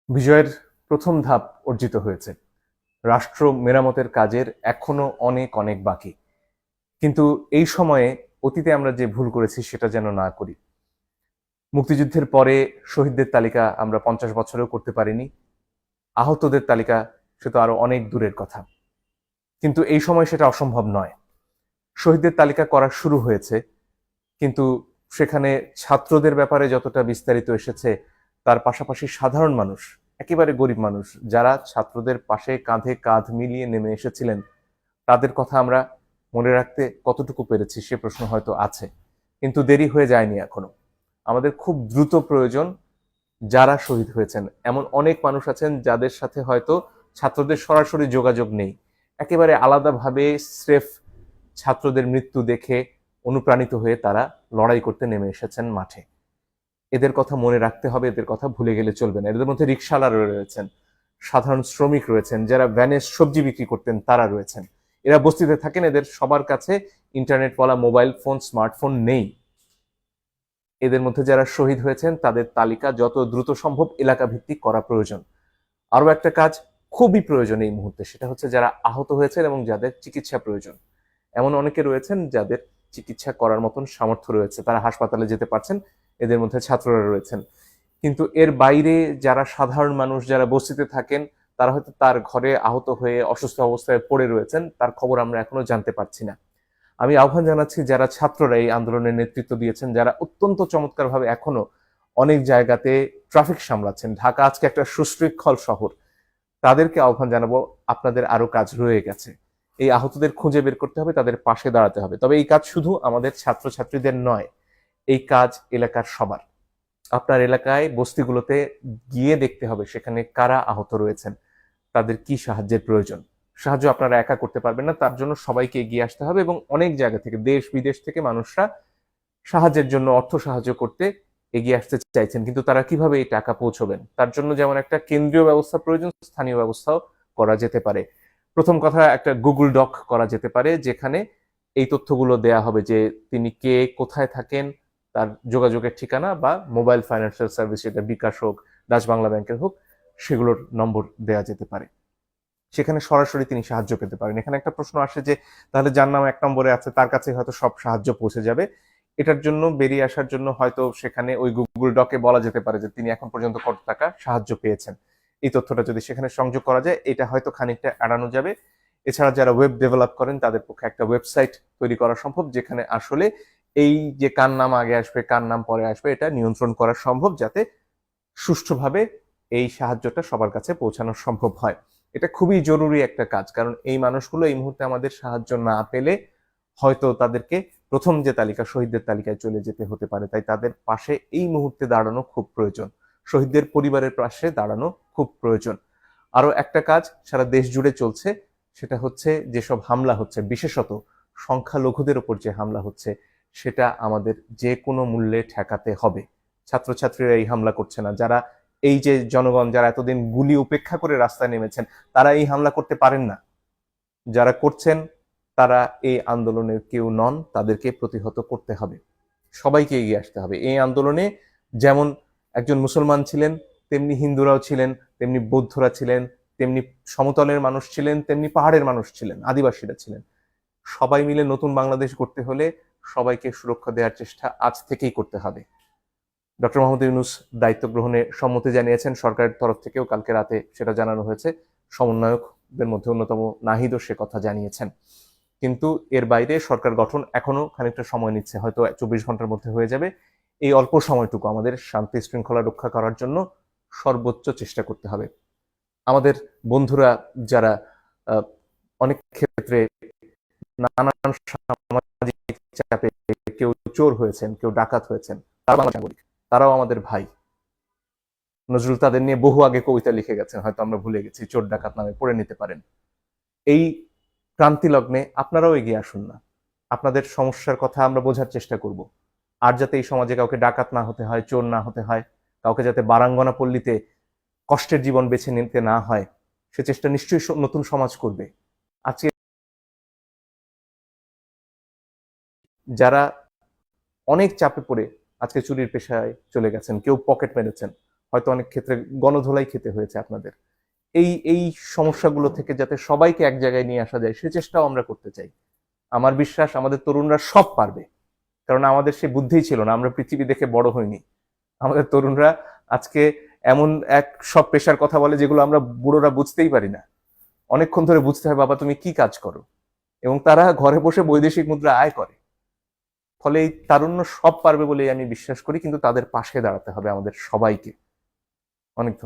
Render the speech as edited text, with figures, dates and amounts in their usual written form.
বিজয়ের প্রথম ধাপ অর্জিত হয়েছে। রাষ্ট্র মেরামতের কাজের এখনো অনেক অনেক বাকি। কিন্তু এই সময়ে অতীতে আমরা যে ভুল করেছি সেটা যেন না করি। মুক্তিযুদ্ধের পরে শহীদদের তালিকা আমরা 50 বছরেও করতে পারিনি। আহতদের তালিকা সে তো আরো অনেক দূরের কথা। কিন্তু এই সময় সেটা অসম্ভব নয়। শহীদদের তালিকা করা শুরু হয়েছে, কিন্তু সেখানে ছাত্রদের ব্যাপারে যতটা বিস্তারিত এসেছে, তার পাশাপাশি সাধারণ মানুষ, একেবারে গরিব মানুষ যারা ছাত্রদের পাশে কাঁধে কাঁধ মিলিয়ে নেমে এসেছিলেন, তাদের কথা আমরা মনে রাখতে কতটুকু পেরেছি সে প্রশ্ন হয়তো আছে। কিন্তু দেরি হয়ে যায়নি এখনো। আমাদের খুব দ্রুত প্রয়োজন যারা শহীদ হয়েছেন, এমন অনেক মানুষ আছেন যাদের সাথে হয়তো ছাত্রদের সরাসরি যোগাযোগ নেই, একেবারে আলাদাভাবে স্রেফ ছাত্রদের মৃত্যু দেখে অনুপ্রাণিত হয়ে তারা লড়াই করতে নেমে এসেছেন মাঠে। এদের কথা মনে রাখতে হবে, এদের কথা ভুলে গেলে চলবে না। এদের মধ্যে রিকশাওয়ালা রয়েছেন, সাধারণ শ্রমিক রয়েছেন, যারা ভ্যানে সবজি বিক্রি করতেন তারা রয়েছেন। এরা বস্তিতে থাকেন, এদের সবার কাছে ইন্টারনেট বলা মোবাইল ফোন, স্মার্টফোন নেই। এদের মধ্যে যারা শহীদ হয়েছেন তাদের তালিকা যত দ্রুত সম্ভব এলাকা ভিত্তিক করা প্রয়োজন। আরো একটা কাজ খুবই প্রয়োজন এই মুহূর্তে, সেটা হচ্ছে যারা আহত হয়েছেন এবং যাদের চিকিৎসা প্রয়োজন। এমন অনেকে রয়েছেন যাদের চিকিৎসা করার মতন সামর্থ্য রয়েছে, তারা হাসপাতালে যেতে পারছেন, এদের মধ্যে ছাত্ররা রয়েছেন। কিন্তু এর বাইরে যারা সাধারণ মানুষ, যারা বস্তিতে থাকেন, তারা হয়তো তার ঘরে আহত হয়ে অসুস্থ অবস্থায় পড়ে রয়েছেন, তার খবর আমরা এখনো জানতে পারছি না। আমি আহ্বান জানাচ্ছি যারা ছাত্ররা এই আন্দোলনের নেতৃত্ব দিয়েছেন, যারা অত্যন্ত চমৎকারভাবে এখনো অনেক জায়গাতে ট্রাফিক সামলাচ্ছেন, ঢাকা আজকে একটা সুশৃঙ্খল শহর, তাদেরকে আহ্বান জানাবো, আপনাদের আরো কাজ রয়ে গেছে। এই আহতদের খুঁজে বের করতে হবে, তাদের পাশে দাঁড়াতে হবে। তবে এই কাজ শুধু আমাদের ছাত্রছাত্রীদের নয়, এই কাজ এলাকার সবার। আপনার এলাকায় বস্তিগুলোতে গিয়ে দেখতে হবে সেখানে কারা আহত রয়েছেন, তাদের কি সাহায্যের প্রয়োজন। সাহায্য আপনারা একা করতে পারবেন না, তার জন্য সবাইকে এগিয়ে আসতে হবে এবং অনেক জায়গা থেকে, দেশ বিদেশ থেকে মানুষরা সাহায্যের জন্য, অর্থ সাহায্য করতে এগিয়ে আসতে চাইছেন। কিন্তু তারা কিভাবে এই টাকা পৌঁছবেন, তার জন্য যেমন একটা কেন্দ্রীয় ব্যবস্থা প্রয়োজন, স্থানীয় ব্যবস্থাও করা যেতে পারে। প্রথম কথা, একটা গুগল ডক করা যেতে পারে যেখানে এই তথ্যগুলো দেয়া হবে যে তিনি কে, কোথায় থাকেন, তার যোগাযোগের ঠিকানা বা মোবাইল ফাইন্যান্সিয়াল সার্ভিস, সেটা বিকাশ হোক, ডাচ বাংলা ব্যাংকের হোক, সেগুলোর নম্বর দেয়া যেতে পারে। সেখানে সরাসরি তিনি সাহায্য পেতে পারেন। এখানে একটা প্রশ্ন আসে যে তাহলে যার নাম 1 নম্বরে আছে তার কাছে হয়তো সব সাহায্য পৌঁছে যাবে। এটার জন্য বেরিয়ে আসার জন্য হয়তো সেখানে ওই গুগল ডকে বলা যেতে পারে যে তিনি এখন পর্যন্ত কত টাকা সাহায্য পেয়েছেন। এই তথ্যটা যদি সেখানে সংযোগ করা যায়, এটা হয়তো খানিকটা এড়ানো যাবে। এছাড়া যারা ওয়েব ডেভেলপ করেন তাদের পক্ষে একটা ওয়েবসাইট তৈরি করা সম্ভব, যেখানে আসলে এই যে কার নাম আগে আসবে কার নাম পরে আসবে এটা নিয়ন্ত্রণ করা সম্ভব, যাতে সুষ্ঠুভাবে এই সাহায্যটা সবার কাছে পৌঁছানো সম্ভব হয়। এটা খুবই জরুরি একটা কাজ, কারণ এই মানুষগুলো এই মুহূর্তে আমাদের সাহায্য না পেলে হয়তো তাদেরকে প্রথম যে তালিকা, শহীদদের তালিকায় চলে যেতে হতে পারে। তাই তাদের পাশে এই মুহূর্তে দাঁড়ানো খুব প্রয়োজন, শহীদদের পরিবারের পাশে দাঁড়ানো খুব প্রয়োজন। আরো একটা কাজ সারা দেশ জুড়ে চলছে, সেটা হচ্ছে যেসব হামলা হচ্ছে, বিশেষত সংখ্যালঘুদের উপর যে হামলা হচ্ছে, সেটা আমাদের যে কোনো মূল্যে ঠেকাতে হবে। ছাত্রছাত্রীরা এই হামলা করছে না, যারা এই যে জনগণ যারা এতদিন গুলি উপেক্ষা করে রাস্তায় নেমেছেন, তারা এই হামলা করতে পারেন না। যারা করছেন তারা এই আন্দোলনের কেউ নন, তাদেরকে প্রতিহত করতে হবে। সবাইকে এগিয়ে আসতে হবে এই আন্দোলনে। যেমন একজন মুসলমান ছিলেন, তেমনি হিন্দুরাও ছিলেন, তেমনি বৌদ্ধরা ছিলেন, তেমনি সমতলের মানুষ ছিলেন, তেমনি পাহাড়ের মানুষ ছিলেন, আদিবাসীরা ছিলেন। সবাই মিলে নতুন বাংলাদেশ গড়তে হলে সবাইকে সুরক্ষা দেওয়ার চেষ্টা আজ থেকেই করতে হবে। ডক্টর মোহাম্মদ ইউনূস দায়িত্ব গ্রহণে সম্মতি জানিয়েছেন, সরকারের তরফ থেকেও কালকে রাতে সেটা জানানো হয়েছে। সমন্বয়কদের মধ্যে অন্যতম নাহিদও সে কথা জানিয়েছেন। কিন্তু এর বাইরে সরকার গঠন এখনো খানিকটা সময় নিচ্ছে, হয়তো 24 ঘন্টার মধ্যে হয়ে যাবে। এই অল্প সময়টুকু আমাদের শান্তি শৃঙ্খলা রক্ষা করার জন্য সর্বোচ্চ চেষ্টা করতে হবে। আমাদের বন্ধুরা যারা অনেক ক্ষেত্রে নানান সামাজিক চাপে কেউ চোর হয়েছেন, কেউ ডাকাত হয়েছেন, তারা বাংলা নাগরিক, তারাও আমাদের ভাই। নজরুল তাদের নিয়ে বহু আগে কবিতা লিখে গেছেন, হয়তো আমরা ভুলে গেছি, চোর ডাকাত নামে পড়ে নিতে পারেন। এই ক্রান্তি লগ্নে আপনারাও এগিয়ে আসুন না, আপনাদের সমস্যার কথা আমরা বোঝার চেষ্টা করব। আর যাতে এই সমাজে কাউকে ডাকাত না হতে হয়, চোর না হতে হয়, কাউকে যাতে বারাঙ্গনা পল্লীতে কষ্টের জীবন বেছে নিতে না হয়, সে চেষ্টা নিশ্চয়ই নতুন সমাজ করবে। আজকে যারা অনেক চাপে পড়ে আজকে চুরির পেশায় চলে গেছেন, কেউ পকেট মেরেছেন, হয়তো অনেক ক্ষেত্রে গণধোলাই খেতে হয়েছে আপনাদের। এই সমস্যাগুলো থেকে যাতে সবাইকে এক জায়গায় নিয়ে আসা যায় সে চেষ্টাও আমরা করতে চাই। আমার বিশ্বাস আমাদের তরুণরা সব পারবে, কারণ আমাদের সে বুদ্ধিই ছিল না, আমরা পৃথিবী দেখে বড় হইনি। আমাদের তরুণরা আজকে এমন এক সব পেশার কথা বলে যেগুলো আমরা বুড়োরা বুঝতেই পারি না। অনেকক্ষণ ধরে বুঝতে হয় বাবা তুমি কি কাজ করো, এবং তারা ঘরে বসে বৈদেশিক মুদ্রা আয় করে। ফলে এই তারুণ্য সব পারবে বলে আমি বিশ্বাস করি, কিন্তু তাদের পাশে দাঁড়াতে হবে আমাদের সবাইকে। অনেক ধন্যবাদ।